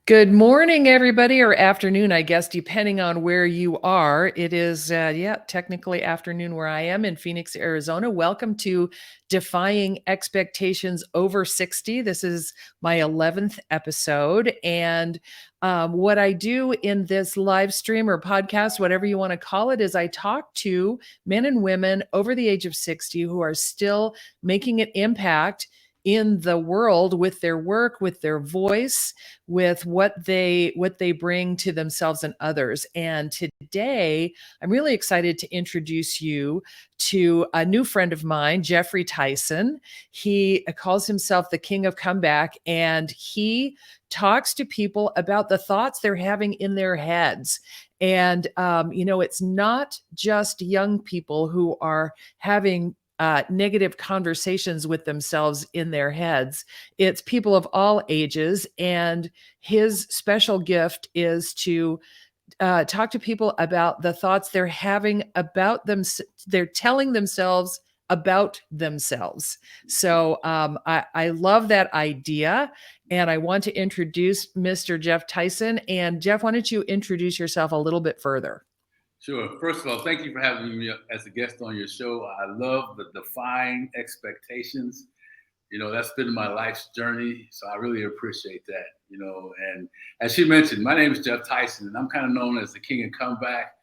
Good morning, everybody, or afternoon, I guess, depending on where you are. It is, technically afternoon where I am in Phoenix, Arizona. Welcome to Defying Expectations Over 60. This is my 11th episode. And what I do in this live stream or podcast, whatever you want to call it, is I talk to men and women over the age of 60 who are still making an impact in the world with their work, with their voice, with what they bring to themselves and others. And today, I'm really excited to introduce you to a new friend of mine, Geoffory Tyson. He calls himself the King of Comeback, and he talks to people about the thoughts they're having in their heads. And it's not just young people who are having negative conversations with themselves in their heads. It's people of all ages. And his special gift is to talk to people about the thoughts they're having about them. They're telling themselves about themselves. So I love that idea. And I want to introduce Mr. Geoff Tyson. And Geoff, why don't you introduce yourself a little bit further? Sure. First of all, thank you for having me as a guest on your show. I love the Defying Expectations. That's been my life's journey. So I really appreciate that. And as you mentioned, my name is Geoff Tyson, and I'm kind of known as the King of Comeback.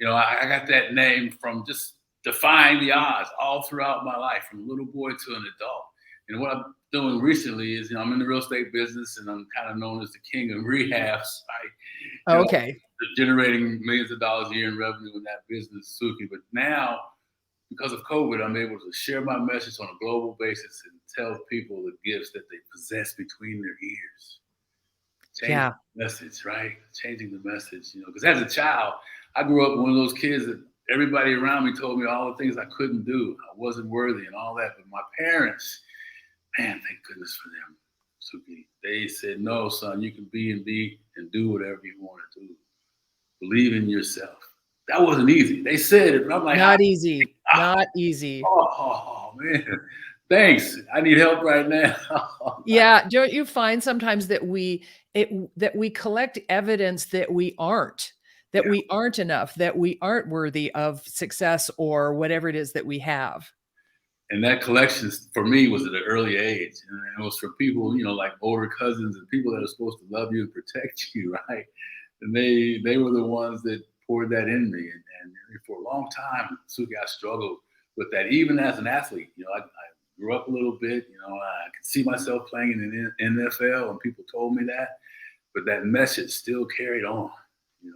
I got that name from just defying the odds all throughout my life, from a little boy to an adult. And what I'm doing recently is, I'm in the real estate business, and I'm kind of known as the King of Rehabs. Okay. Generating millions of dollars a year in revenue in that business, Suki. But now, because of COVID, I'm able to share my message on a global basis and tell people the gifts that they possess between their ears. Changing the message, right? Changing the message, because as a child, I grew up one of those kids that everybody around me told me all the things I couldn't do. I wasn't worthy and all that. But my parents, man, thank goodness for them, Suki. They said, no, son, you can be and do whatever you want to do. Believe in yourself. That wasn't easy. They said it, but I'm like, not easy. Not easy. Oh, man. Thanks. I need help right now. Yeah. Don't you find sometimes that we collect evidence that we aren't enough, that we aren't worthy of success or whatever it is that we have? And that collection for me was at an early age. And it was for people, like older cousins and people that are supposed to love you and protect you, right? And they were the ones that poured that in me. And for a long time, Suki, I struggled with that. Even as an athlete, I grew up a little bit. I could see myself playing in the NFL, and people told me that. But that message still carried on, and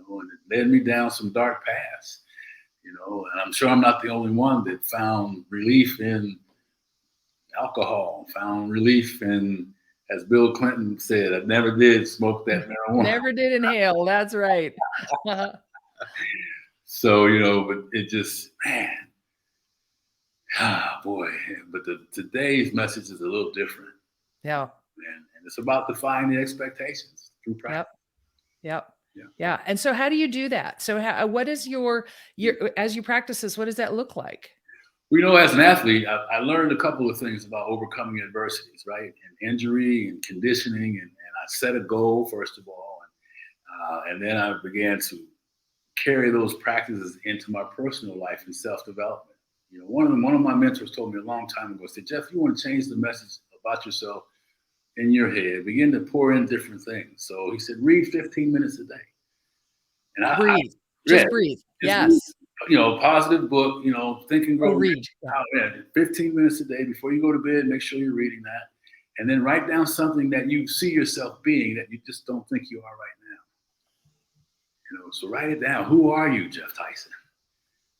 it led me down some dark paths, and I'm sure I'm not the only one that found relief in alcohol, found relief in, as Bill Clinton said, I never did smoke that marijuana. Never did inhale. That's right. So, but it just, man, boy. But today's message is a little different. Yeah. And it's about defying the expectations through practice. Yep. Yeah. And so how do you do that? So what is your as you practice this, what does that look like? Well, as an athlete, I learned a couple of things about overcoming adversities, right? And injury and conditioning. And I set a goal, first of all. And then I began to carry those practices into my personal life and self-development. One of my mentors told me a long time ago, said, Geoff, you want to change the message about yourself in your head, begin to pour in different things. So he said, read 15 minutes a day. And breathe. Just breathe. Yes. Positive book, Think and Grow. Read. 15 minutes a day before you go to bed, make sure you're reading that. And then write down something that you see yourself being that you just don't think you are right now. So write it down. Who are you, Geoff Tyson?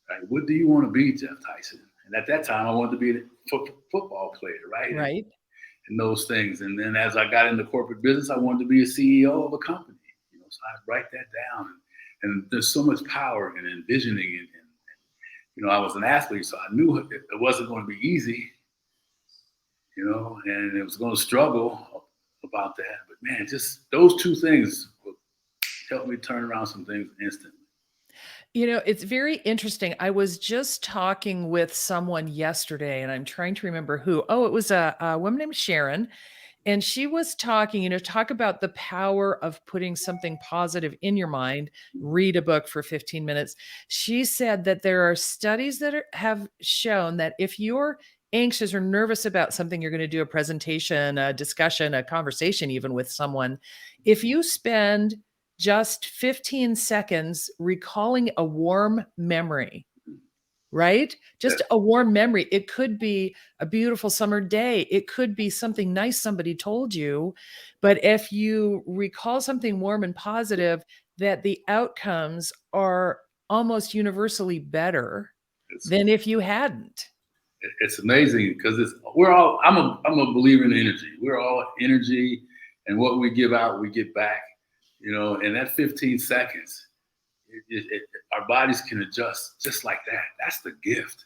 Right? What do you want to be, Geoff Tyson? And at that time, I wanted to be a football player, right? Right. And those things. And then as I got into corporate business, I wanted to be a CEO of a company. So I write that down. And there's so much power in envisioning it. And I was an athlete, so I knew it wasn't going to be easy, and it was going to struggle about that. But man, just those two things will help me turn around some things instantly. It's very interesting. I was just talking with someone yesterday, and I'm trying to remember who. Oh, it was a woman named Sharon. and she was talking, talk about the power of putting something positive in your mind. Read a book for 15 minutes. She said that there are studies that have shown that if you're anxious or nervous about something, you're going to do a presentation, a discussion, a conversation, even with someone, if you spend just 15 seconds recalling a warm memory, right? Yes. Just a warm memory. It could be a beautiful summer day. It could be something nice somebody told you. But if you recall something warm and positive, that the outcomes are almost universally better It's, than if you hadn't. it's amazing because we're all, I'm a believer in energy. We're all energy, and what we give out, we get back, and that 15 seconds, our bodies can adjust just like that. That's the gift.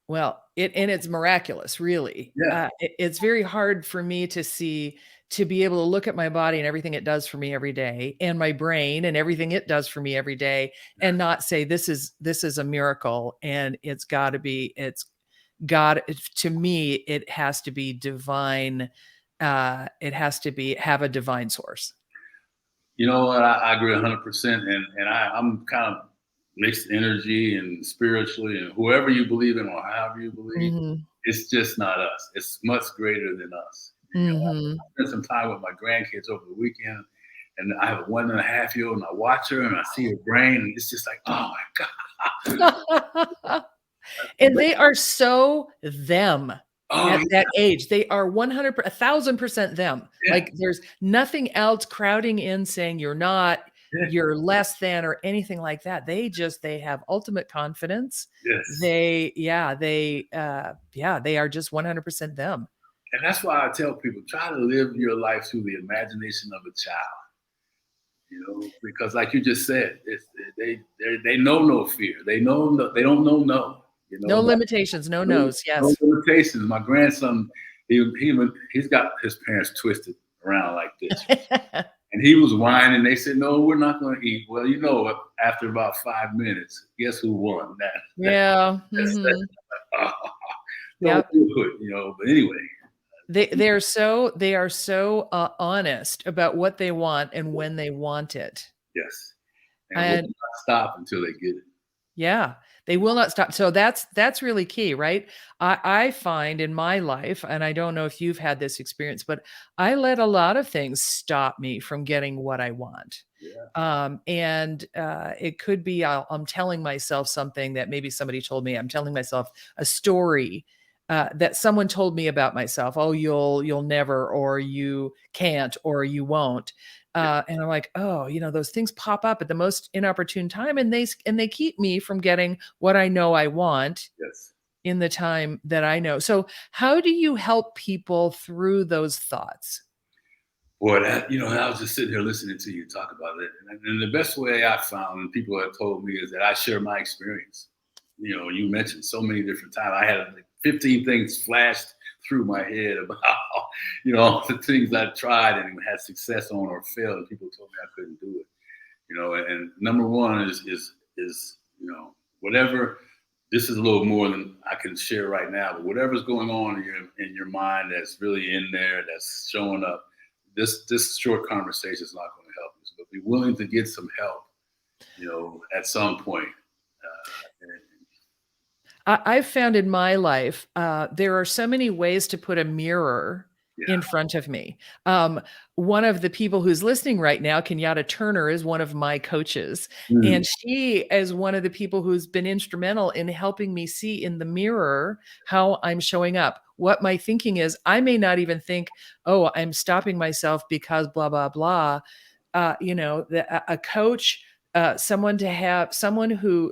Well, it's miraculous, really. Yeah. It's very hard for me to be able to look at my body and everything it does for me every day, and my brain and everything it does for me every day, and not say this is a miracle, and it's got to be, it's God. To me, it has to be divine. It has to be have a divine source. You know what? I agree 100%. And I'm kind of mixed energy and spiritually, and whoever you believe in or however you believe, Hmm. it's just not us. It's much greater than us. Hmm. I spent some time with my grandkids over the weekend, and I have a 1.5-year-old, and I watch her and I see her brain, and it's just like, oh my God. And they are so them Oh, at that age. They are 100, 1,000% them. yeah, Like there's nothing else crowding in saying you're not, yeah, you're less than, or anything like that. They have ultimate confidence. yes. They are just 100% them. And that's why I tell people, try to live your life through the imagination of a child. Because like you just said, they know no fear. They know no, they don't know no. No limitations, no No, no's. no Yes. limitations. My grandson, he's got his parents twisted around like this, and he was whining. They said, "No, we're not going to eat." Well, you know what? After about 5 minutes, guess who won? Yeah. That's Hmm. don't Yep. do it, But anyway, They are so honest about what they want and when they want it. yes, and we'll And not stop until they get it. yeah, they will not stop. So that's really key, right? I find in my life, and I don't know if you've had this experience, but I let a lot of things stop me from getting what I want. Yeah, And it could be I'm telling myself something that maybe somebody told me. I'm telling myself a story that someone told me about myself. Oh, you'll never, or you can't, or you won't. yeah, And I'm like, oh, those things pop up at the most inopportune time, and they keep me from getting what I know I want yes. in the time that I know. So, how do you help people through those thoughts? Boy, I was just sitting here listening to you talk about it, and the best way I found, and people have told me, is that I share my experience. You mentioned so many different times. I had like 15 things flashed through my head about, the things I tried and had success on or failed, and people told me I couldn't do it. And number one is whatever. This is a little more than I can share right now, but whatever's going on in your mind that's really in there, that's showing up, this short conversation is not going to help you. But be willing to get some help, at some point. And I've found in my life, there are so many ways to put a mirror yeah, in front of me. One of the people who's listening right now, Kenyatta Turner, is one of my coaches. mm, And she is one of the people who's been instrumental in helping me see in the mirror how I'm showing up. What my thinking is, I may not even think, oh, I'm stopping myself because blah, blah, blah. A coach, someone who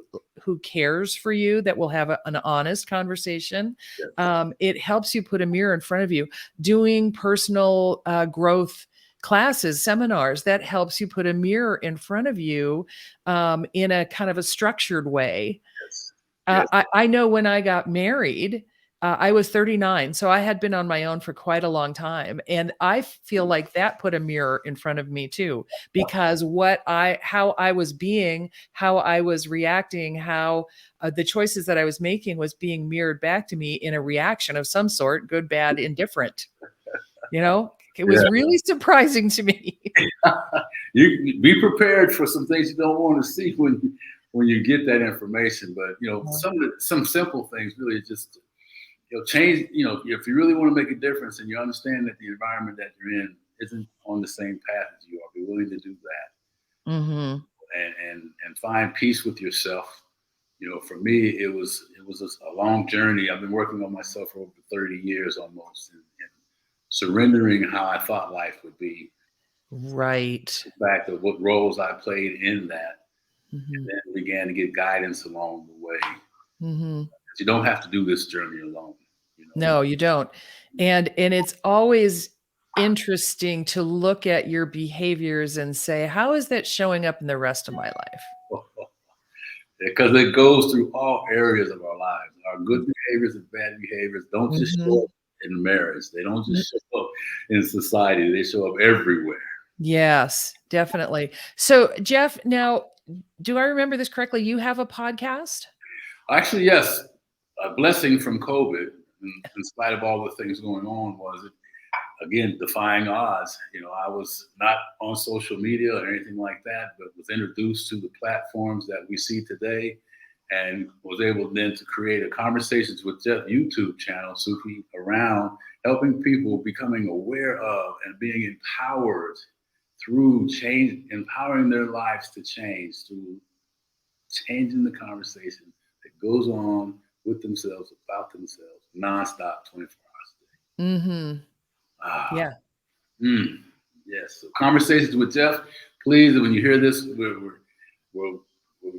cares for you, that will have an honest conversation. yes, It helps you put a mirror in front of you. Doing personal growth classes, seminars, that helps you put a mirror in front of you in a kind of a structured way. yes, yes. I know when I got married, I was 39, so I had been on my own for quite a long time, and I feel like that put a mirror in front of me too, because how I was being, how I was reacting, how the choices that I was making was being mirrored back to me in a reaction of some sort, good, bad, indifferent. You know? It was really surprising to me. You be prepared for some things you don't want to see when you get that information. But some simple things really just change. If you really want to make a difference and you understand that the environment that you're in isn't on the same path as you are, be willing to do that Mm-hmm. and find peace with yourself. For me, it was a long journey. I've been working on myself for over 30 years almost, and surrendering how I thought life would be. Right. The fact of what roles I played in that, Mm-hmm. and then began to get guidance along the way. Mm-hmm. You don't have to do this journey alone. No, you don't. And it's always interesting to look at your behaviors and say, how is that showing up in the rest of my life? Because it goes through all areas of our lives. Our good behaviors and bad behaviors don't just show Mm-hmm. up in marriage. They don't just show up in society. They show up everywhere. Yes, definitely. So, Jeff, now, do I remember this correctly? You have a podcast? Actually, yes, a blessing from COVID, in spite of all the things going on, was it again defying odds. I was not on social media or anything like that, but was introduced to the platforms that we see today, and was able then to create a Conversations with Jeff YouTube channel, Suki, around helping people becoming aware of and being empowered through change, empowering their lives to change through changing the conversation that goes on with themselves, about themselves, nonstop, 24 hours a day. Mm-hmm. Ah, Yeah. yes. So Conversations with Jeff. Please, when you hear this,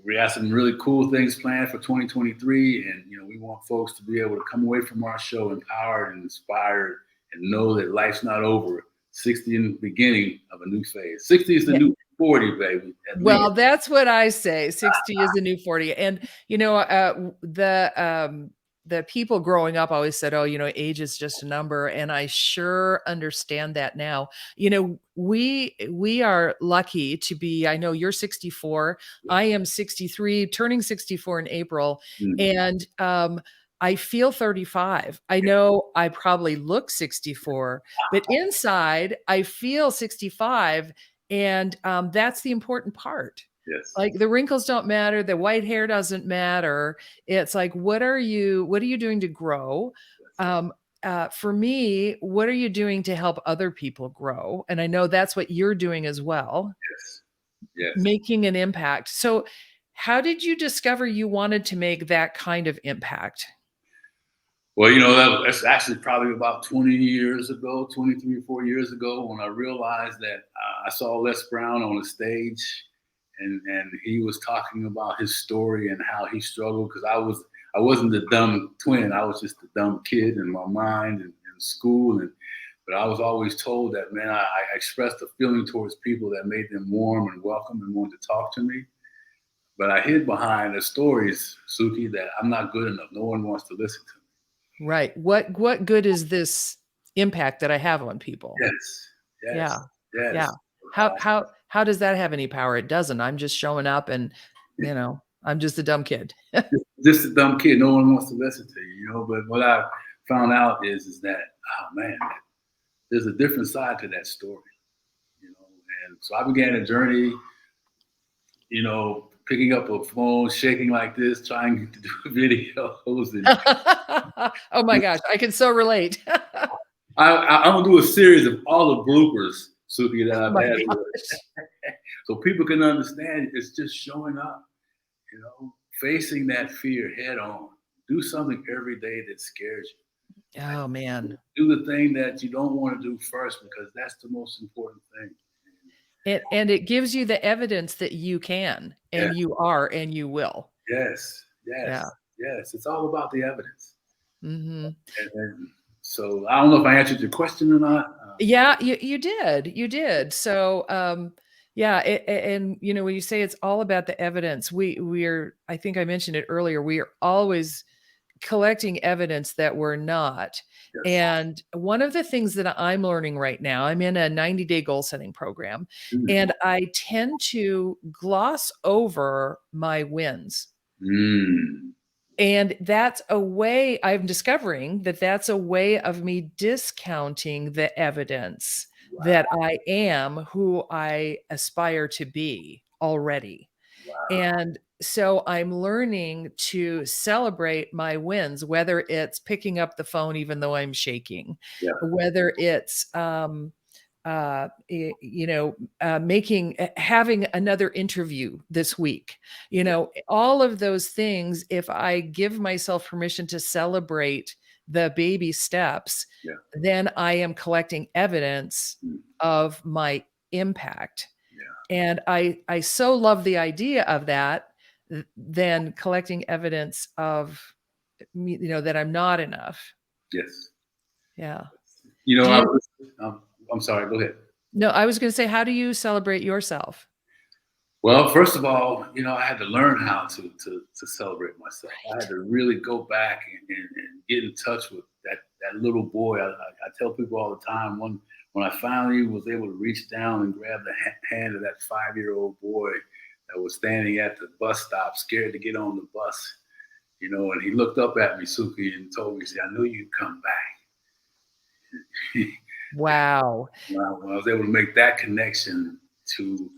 we have some really cool things planned for 2023, and we want folks to be able to come away from our show empowered and inspired, and know that life's not over. 60 in the beginning of a new phase. 60 is the new 40, baby. Well, that's what I say. 60 is the new 40. And the people growing up always said, oh, age is just a number. And I sure understand that now. We are lucky to be, I know you're 64, I am 63, turning 64 in April. And I feel 35. I know I probably look 64, but inside I feel 65. And that's the important part. Yes. Like the wrinkles don't matter, the white hair doesn't matter. It's like, what are you doing to grow? For me, what are you doing to help other people grow? And I know that's what you're doing as well. Yes. Yes. Making an impact. So how did you discover you wanted to make that kind of impact? Well, that's actually probably about 20 years ago, 23 or 4 years ago, when I realized that I saw Les Brown on a stage, and he was talking about his story and how he struggled, because I wasn't the dumb twin. I was just the dumb kid in my mind and in school, but I was always told that, man, I expressed a feeling towards people that made them warm and welcome and wanted to talk to me. But I hid behind the stories, Suki, that I'm not good enough. No one wants to listen to me. Right. What good is this impact that I have on people? Yes. Yes. Yeah. Yes. Yeah. How does that have any power? It doesn't. I'm just showing up and, I'm just a dumb kid. Just a dumb kid. No one wants to listen to you, But what I found out is that, oh man, there's a different side to that story, And so I began a journey, picking up a phone, shaking like this, trying to do videos. And oh my gosh, I can so relate. I'm gonna do a series of all the bloopers, Suki, that I've had, so people can understand. It's just showing up, facing that fear head on. Do something every day that scares you. Oh man. Do the thing that you don't want to do first, because that's the most important thing. And it gives you the evidence that you can, and you are, and you will. Yes. Yes. It's all about the evidence. Mm-hmm. And so I don't know if I answered your question or not. Yeah, you did. So, and when you say it's all about the evidence, we're, I think I mentioned it earlier, we are always collecting evidence that we're not. Yes. And one of the things that I'm learning right now, I'm in a 90-day goal setting program, and I tend to gloss over my wins. And that's a way I'm discovering that that's a way of me discounting the evidence that Wow. I am who I aspire to be already. Wow. And so I'm learning to celebrate my wins, whether it's picking up the phone even though I'm shaking, Yeah. whether it's making having another interview this week. Yeah. All of those things, if I give myself permission to celebrate the baby steps, Yeah. then I am collecting evidence Mm. of my impact. Yeah. And I so love the idea of that, than collecting evidence of me, that I'm not enough. Yes. Yeah. Do I you was, I'm sorry. Go ahead. No, I was gonna say, how do you celebrate yourself? Well, first of all, I had to learn how to celebrate myself. I had Right. to really go back and get in touch with that little boy. I tell people all the time when I finally was able to reach down and grab the hand of that 5-year-old boy that was standing at the bus stop, scared to get on the bus. And he looked up at me, Suki, and told me, "See, I knew you'd come back." Wow. When I was able to make that connection to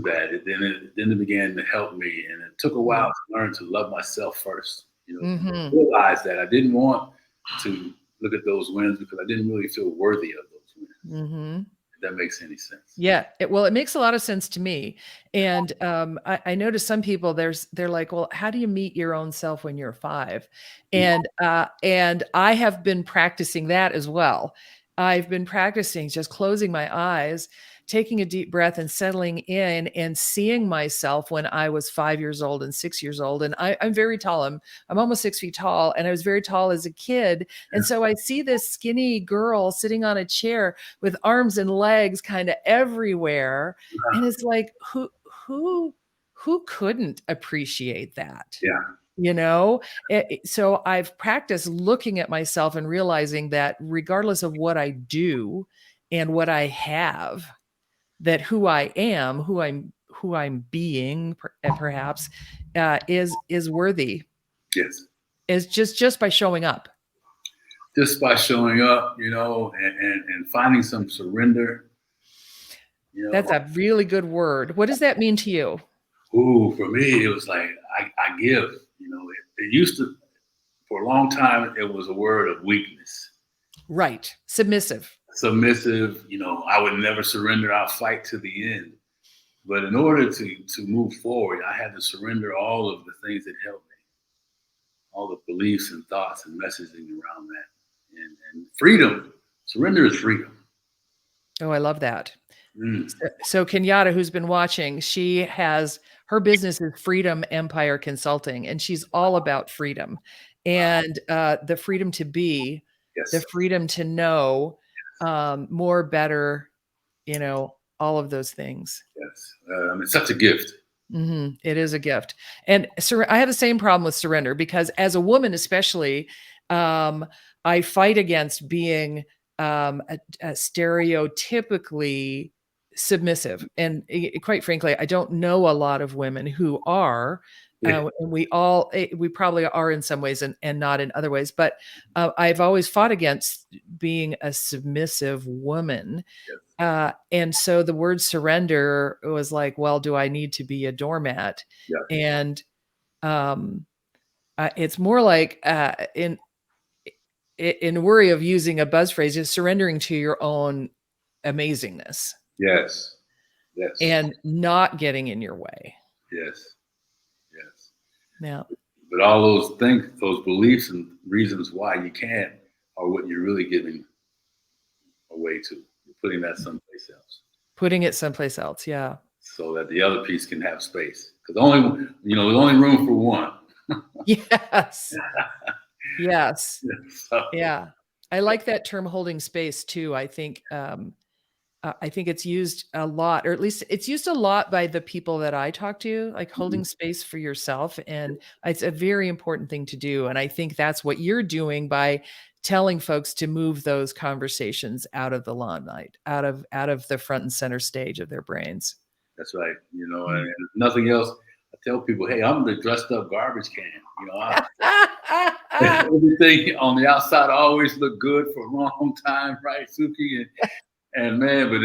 that, then it began to help me, and it took a while Yeah. to learn to love myself first. Mhm. Realize that I didn't want to look at those wins because I didn't really feel worthy of those wins. Mhm. If that makes any sense. Yeah, well, it makes a lot of sense to me. And I notice some people they're like, well, how do you meet your own self when you're 5? Mm. And I have been practicing that as well. I've been practicing just closing my eyes, taking a deep breath and settling in and seeing myself when I was 5 years old and 6 years old. And I'm very tall. I'm almost 6 feet tall, and I was very tall as a kid. And so I see this skinny girl sitting on a chair with arms and legs kind of everywhere, and it's like, who who couldn't appreciate that? Yeah. you know so I've practiced looking at myself and realizing that regardless of what I do and what I have, that who I am, who I'm being, perhaps, is worthy, Yes. is just by showing up. Just by showing up, and finding some surrender. You That's know, a really good word. What does that mean to you? Ooh, for me, it was like I give. It used to for a long time. It was a word of weakness. Right. Submissive. Submissive. I would never surrender. I'll fight to the end. But in order to move forward, I had to surrender all of the things that helped me, all the beliefs and thoughts and messaging around that, and freedom. Surrender is freedom. Oh, I love that. Mm. So Kenyatta, who's been watching, she has her business is Freedom Empire Consulting, and she's all about freedom and the freedom to be, the Yes, freedom to know, more, better, all of those things. yes. It's such a gift. It is a gift. And I have the same problem with surrender because as a woman, especially, um, I fight against being a stereotypically submissive. And quite frankly, I don't know a lot of women who are. Yeah, And we probably are in some ways and not in other ways. But I've always fought against being a submissive woman, yes, and so the word surrender was like, well, do I need to be a doormat? yeah, And um, it's more like, in worry of using a buzz phrase, is surrendering to your own amazingness yes, yes, and not getting in your way. yes, yes. Yeah. But all those things, those beliefs and reasons why you can't, are what you're really giving away to. You're putting that someplace else, Putting it someplace else. Yeah. so that the other piece can have space. Because there's only room for one. Yes. Yes. So, Yeah. I like that term holding space too. I think it's used a lot, or at least it's used a lot by the people that I talk to, like mhm, holding space for yourself. And it's a very important thing to do. And I think that's what you're doing by telling folks to move those conversations out of the limelight, out of the front and center stage of their brains. that's right. Mm. And if nothing else, I tell people, hey, I'm the dressed up garbage can. You know, everything on the outside always looked good for a long time, right, Suki? And man, but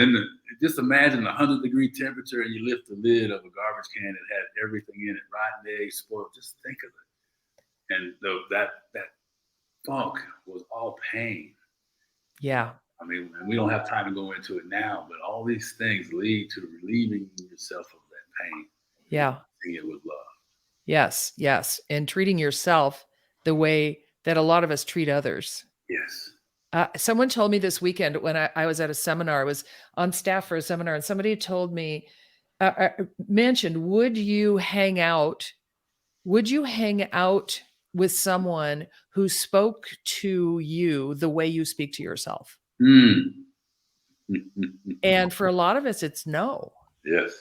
just imagine 100-degree temperature and you lift the lid of a garbage can that had everything in it, rotten eggs, spoiled. Just think of it. And that funk was all pain. Yeah. I mean, and we don't have time to go into it now, but all these things lead to relieving yourself of that pain. Yeah. Seeing it with love. Yes. Yes. And treating yourself the way that a lot of us treat others. Yes. Someone told me this weekend when I was at a seminar, I was on staff for a seminar, and somebody told me, mentioned, would you hang out with someone who spoke to you the way you speak to yourself? Mm. And for a lot of us, it's no. Yes.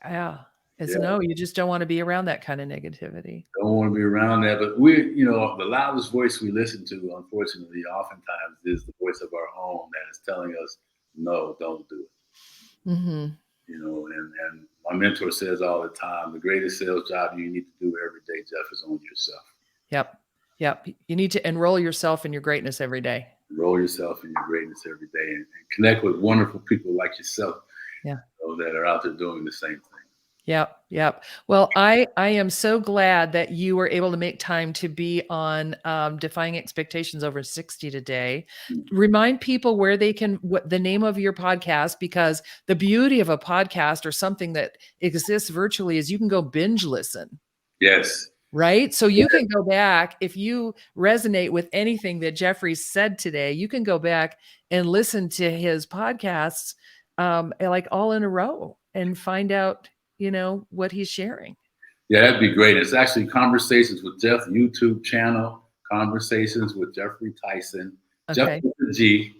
Yeah. It's no, you just don't want to be around that kind of negativity. Don't want to be around that. But the loudest voice we listen to, unfortunately, oftentimes is the voice of our own that is telling us, no, don't do it. Mm-hmm. And my mentor says all the time, the greatest sales job you need to do every day, Jeff, is on yourself. Yep. Yep. You need to enroll yourself in your greatness every day. Enroll yourself in your greatness every day and connect with wonderful people like yourself. Yeah. That are out there doing the same thing. Yep. Yep. Well, I am so glad that you were able to make time to be on Defying Expectations Over 60 today. Remind people where they can, what the name of your podcast, because the beauty of a podcast or something that exists virtually is you can go binge listen. Yes. Right. So you can go back if you resonate with anything that Geoffory said today, you can go back and listen to his podcasts like all in a row and find out, what he's sharing. Yeah, that'd be great. It's actually Conversations with Jeff YouTube channel, Conversations with Geoffory Tyson. Okay. Jeff with a G,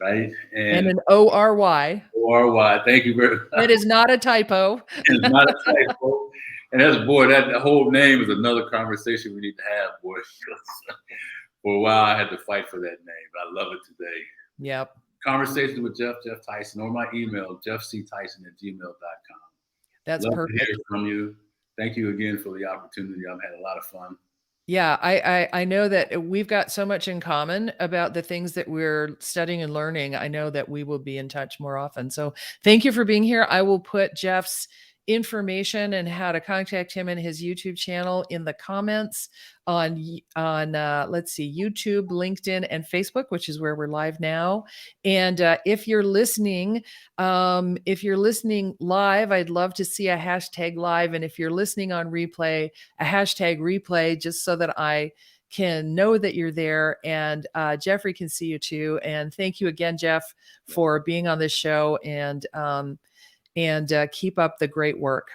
right? And an O-R-Y. O-R-Y. Thank you very much. That is not a typo. It's not a typo. And that whole name is another conversation we need to have, boy. For a while, I had to fight for that name, but I love it today. Yep. Conversations with Jeff Tyson, or my email, jeffctyson@gmail.com. That's love perfect. to hear from you. Thank you again for the opportunity. I've had a lot of fun. Yeah, I know that we've got so much in common about the things that we're studying and learning. I know that we will be in touch more often. So thank you for being here. I will put Jeff's information and how to contact him and his YouTube channel in the comments on let's see, YouTube, LinkedIn, and Facebook, which is where we're live now. And if you're listening live, I'd love to see a hashtag live. And if you're listening on replay, a hashtag replay, just so that I can know that you're there, and Geoffory can see you too. And thank you again, Jeff, for being on this show, and keep up the great work.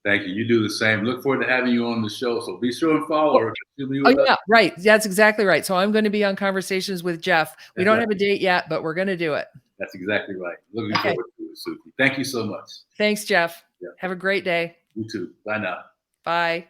Thank you. You do the same. Look forward to having you on the show. So be sure and follow her. Oh, yeah, right. That's exactly right. So I'm going to be on Conversations with Jeff. We don't have a date yet, but we're going to do it. That's exactly right. Looking forward to it, Suki. Thank you so much. Thanks, Jeff. Yeah. Have a great day. You too. Bye now. Bye.